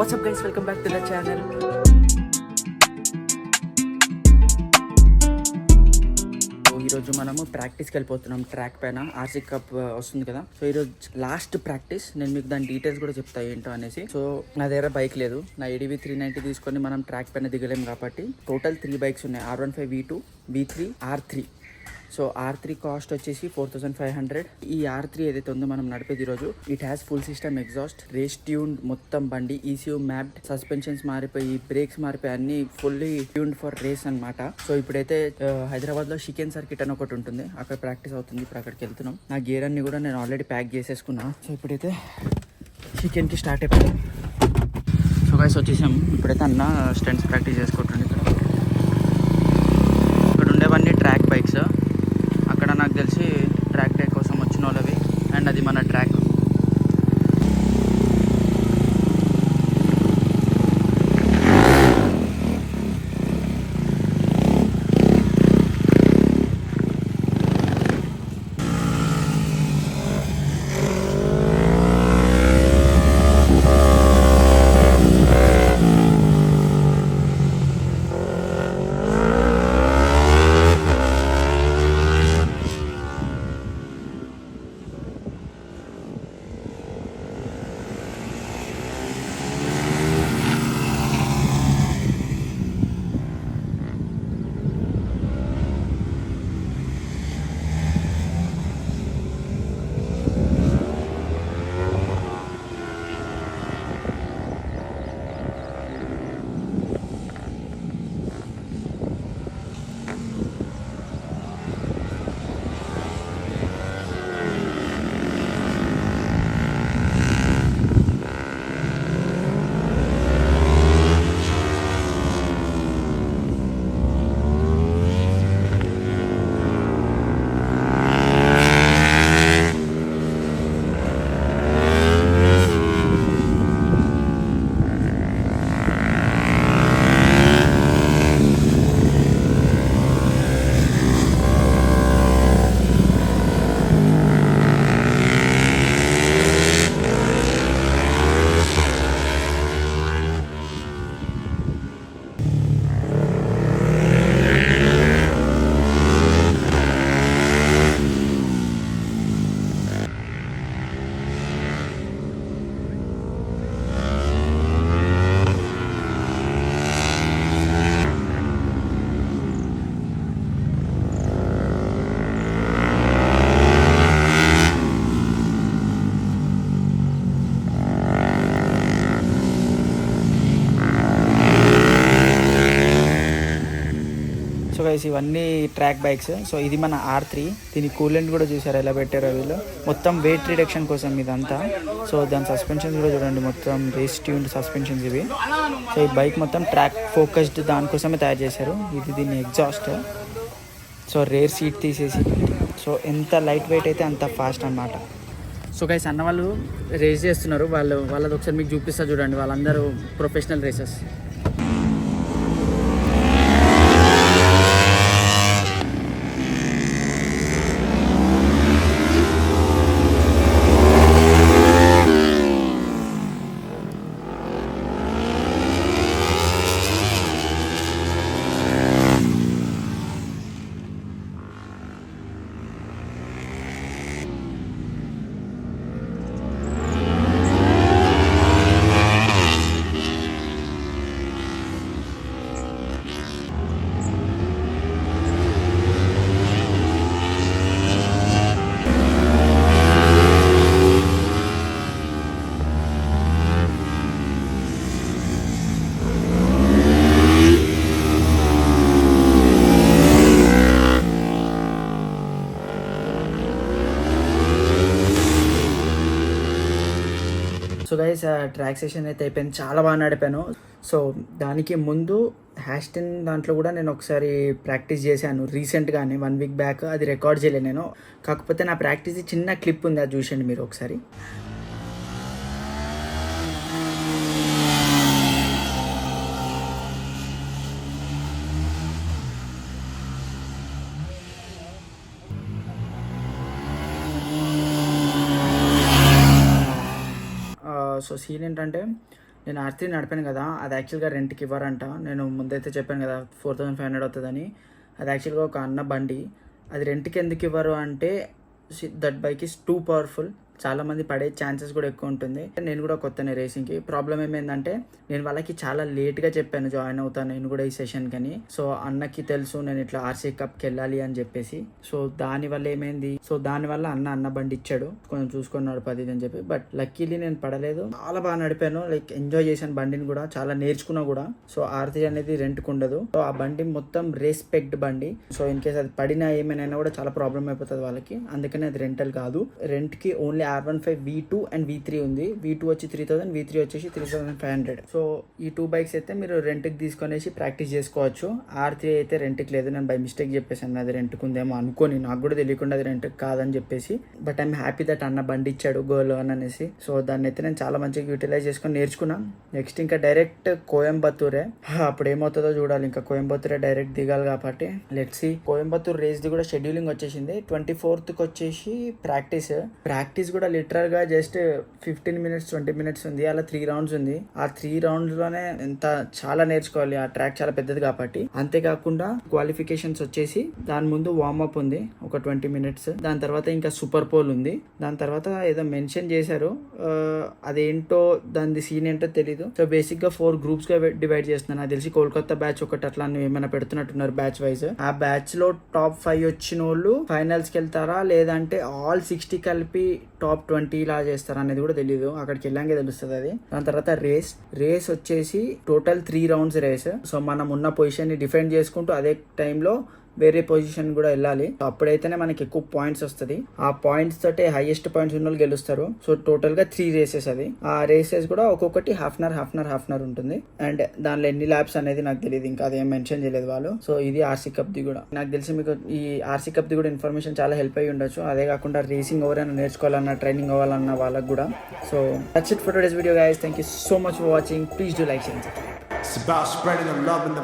WhatsApp guys, welcome back to the channel. ఈరోజు మనము ప్రాక్టీస్కి వెళ్ళిపోతున్నాం. ట్రాక్ పైన ఆర్సీ కప్ వస్తుంది కదా. సో ఈరోజు లాస్ట్ ప్రాక్టీస్. నేను మీకు దాని డీటెయిల్స్ కూడా చెప్తా ఏంటో అనేసి. సో నా దగ్గర బైక్ లేదు. నా ADV 390 తీసుకొని మనం ట్రాక్ పైన దిగలేం కాబట్టి టోటల్ 3 బైక్స్ ఉన్నాయి. R15 V2, V3, R3. So R3 cost వచ్చేసి 4500. ఈ R3 ఏదైతే ఉందో మనం నడిపేది ఈరోజు, it has full system exhaust, race tune మొత్తం బండి, ECU మ్యాప్డ్, సస్పెన్షన్స్ మారిపోయి, బ్రేక్స్ మారిపోయి, అన్ని ఫుల్లీ ట్యూన్డ్ ఫర్ రేస్ అనమాట. సో ఇప్పుడైతే హైదరాబాద్లో షికెన్ సర్కిట్ అని ఒకటి ఉంటుంది, అక్కడ ప్రాక్టీస్ అవుతుంది. ఇప్పుడు అక్కడికి వెళ్తున్నాం. నా గేర్ అన్ని కూడా నేను ఆల్రెడీ ప్యాక్ చేసేసుకున్నా. సో ఇప్పుడైతే షికెన్కి స్టార్ట్ అయిపోయాం. సో గైస్ వచ్చేసాం. ఇప్పుడైతే అన్న స్టంట్స్ ప్రాక్టీస్ చేసుకుంటుంది. ఇక్కడ ఉండేవన్నీ ట్రాక్ బైక్స్. అక్కడ నాకు తెలిసి ట్రాక్ డే కోసం వచ్చిన వాళ్ళవి, అండ్ అది మన ట్రాక్. సో గైస్ ఇవన్నీ ట్రాక్ బైక్స్. సో ఇది మన R3. దీని కూలెంట్ కూడా చూసారు ఎలా పెట్టారో వీళ్ళు. మొత్తం వెయిట్ రిడక్షన్ కోసం ఇదంతా. సో దాని సస్పెన్షన్స్ కూడా చూడండి, మొత్తం రేస్ ట్యూన్డ్ సస్పెన్షన్స్ ఇవి. సో ఈ బైక్ మొత్తం ట్రాక్ ఫోకస్డ్ దానికోసమే తయారు చేశారు. ఇది దీని ఎగ్జాస్ట్. సో రేర్ సీట్ తీసేసి, సో ఎంత లైట్ వెయిట్ అయితే అంత ఫాస్ట్ అన్నమాట. సో గైస్ అన్న వాళ్ళు రేస్ చేస్తున్నారు. వాళ్ళది ఒకసారి మీకు చూపిస్తా చూడండి. వాళ్ళందరూ professional racers. So guys track session అయితే అయిపోయింది. చాలా బాగా నడిపాను. సో దానికి ముందు హ్యాస్టన్ దాంట్లో కూడా నేను ఒకసారి ప్రాక్టీస్ చేశాను రీసెంట్గానే, 1 వీక్ బ్యాక్. అది రికార్డ్ చేయలేదు నేను. కాకపోతే నా ప్రాక్టీస్ చిన్న క్లిప్ ఉంది, అది చూసండి మీరు ఒకసారి. సో సీన్ ఏంటంటే నేను R3 నడిపాను కదా, అది యాక్చువల్గా రెంట్కి ఇవ్వరంట. నేను ముందైతే చెప్పాను కదా 4500 అవుతుందని. అది యాక్చువల్గా ఒక అన్న బండి. అది రెంట్కి ఎందుకు ఇవ్వరు అంటే that bike is two powerful. చాలా మంది పడే ఛాన్సెస్ కూడా ఎక్కువ ఉంటుంది. నేను కూడా కొత్తనే రేసింగ్కి. ప్రాబ్లం ఏమైందంటే నేను వాళ్ళకి చాలా లేట్గా చెప్పాను జాయిన్ అవుతాను నేను కూడా ఈ సెషన్ కని. సో అన్నకి తెలుసు నేను ఇట్లా ఆర్సీ కప్కి వెళ్ళాలి అని చెప్పేసి. సో దానివల్ల ఏమైంది, దానివల్ల అన్న బండి ఇచ్చాడు, కొంచెం చూసుకొని నడపది అని చెప్పి. బట్ లక్కీలీ నేను పడలేదు, చాలా బాగా నడిపాను. లైక్ ఎంజాయ్ చేశాను బండిని కూడా, చాలా నేర్చుకున్నా కూడా. సో R3 అనేది రెంట్కి ఉండదు. సో ఆ బండి మొత్తం రెస్పెక్ట్ బండి. సో ఇన్ కేస్ అది పడినా ఏమైనా కూడా చాలా ప్రాబ్లం అయిపోతుంది వాళ్ళకి. అందుకని అది రెంటల్ కాదు. రెంట్కి only R15 V2 and V3 ఉంది. V2 వచ్చి 3000, V3 వచ్చేసి 3500. సో ఈ 2 బైక్స్ అయితే మీరు రెంట్కి తీసుకొనేసి ప్రాక్టీస్ చేసుకోవచ్చు. R3 అయితే రెంట్కి లేదు. నేను బై మిస్టేక్ చెప్పేసాను అది రెంట్కి ఉందేమో అనుకోని, నాకు కూడా తెలియకుండా అది రెంట్కి కాదని చెప్పేసి. బట్ ఐఎమ్ హ్యాపీ దట్ అన్న బండి ఇచ్చాడు గోల్ అని అనేసి. సో దాన్ని అయితే నేను చాలా మంచిగా యూటిలైజ్ చేసుకొని నేర్చుకున్నాను. నెక్స్ట్ ఇంకా డైరెక్ట్ కోయంబత్తూరే. అప్పుడు ఏమవుతుందో చూడాలి. ఇంకా కోయంబత్తూరే డైరెక్ట్ దిగాలి కాబట్టి లెట్స్ సీ. కోయంబత్తూర్ రేస్ది కూడా షెడ్యూలింగ్ వచ్చేసింది. 24th వచ్చేసి ప్రాక్టీస్ కూడా లిటరల్ గా జస్ట్ 15 minutes 20 minutes ఉంది. అలా 3 rounds ఉంది. ఆ 3 rounds లోనే ఎంత చాలా నేర్చుకోవాలి. ఆ ట్రాక్ చాలా పెద్దది కాబట్టి. అంతేకాకుండా క్వాలిఫికేషన్స్ వచ్చేసి దాని ముందు వార్మప్ ఉంది ఒక 20 minutes. దాని తర్వాత ఇంకా సూపర్ పోల్ ఉంది. దాని తర్వాత ఏదో మెన్షన్ చేశారు, అదేంటో దాని సీన్ ఏంటో తెలీదు. సో బేసిక్ గా 4 groups గా డివైడ్ చేస్తున్నాను. నాకు తెలిసి కోల్కతా బ్యాచ్ ఒకటి అట్లా ఏమైనా పెడుతున్నట్టున్నారు బ్యాచ్ వైజ్. ఆ బ్యాచ్ లో టాప్ 5 వచ్చిన వాళ్ళు ఫైనల్స్ కి వెళ్తారా లేదంటే ఆల్ 60 కలిపి టాప్ 20 ఇలా చేస్తారా అనేది కూడా తెలియదు. అక్కడికి వెళ్ళాకే తెలుస్తుంది అది. దాని తర్వాత రేస్ వచ్చేసి టోటల్ 3 rounds రేస్. సో మనం ఉన్న పొజిషన్ ని డిఫెండ్ చేసుకుంటూ అదే టైంలో వేరే పొజిషన్ కూడా వెళ్ళాలి. అప్పుడైతేనే మనకి ఎక్కువ పాయింట్స్ వస్తుంది. ఆ పాయింట్స్ తోటే హైయెస్ట్ పాయింట్స్ ఉన్న వాళ్ళు గెలుస్తారు. సో టోటల్ గా 3 races అది. ఆ రేసెస్ కూడా ఒక్కొక్కటి హాఫ్ అన్ అవర్ ఉంటుంది. అండ్ దానిలో ఎన్ని ల్యాబ్స్ అనేది నాకు తెలియదు, ఇంకా అదేం మెన్షన్ చేయలేదు వాళ్ళు. సో ఇది ఆర్సీ కప్ ది కూడా. నాకు తెలిసి మీకు ఈ ఆర్సీ కప్ ది కూడా ఇన్ఫర్మేషన్ చాలా హెల్ప్ అయ్యి ఉండొచ్చు. అదే కాకుండా రేసింగ్ ఎవరైనా నేర్చుకోవాలన్నా ట్రైనింగ్ అవ్వాలన్న వాళ్ళకి కూడా. So that's it for today's video guys. Thank you so much for watching. Please do like, share, subscribe. It's about spreading the love and the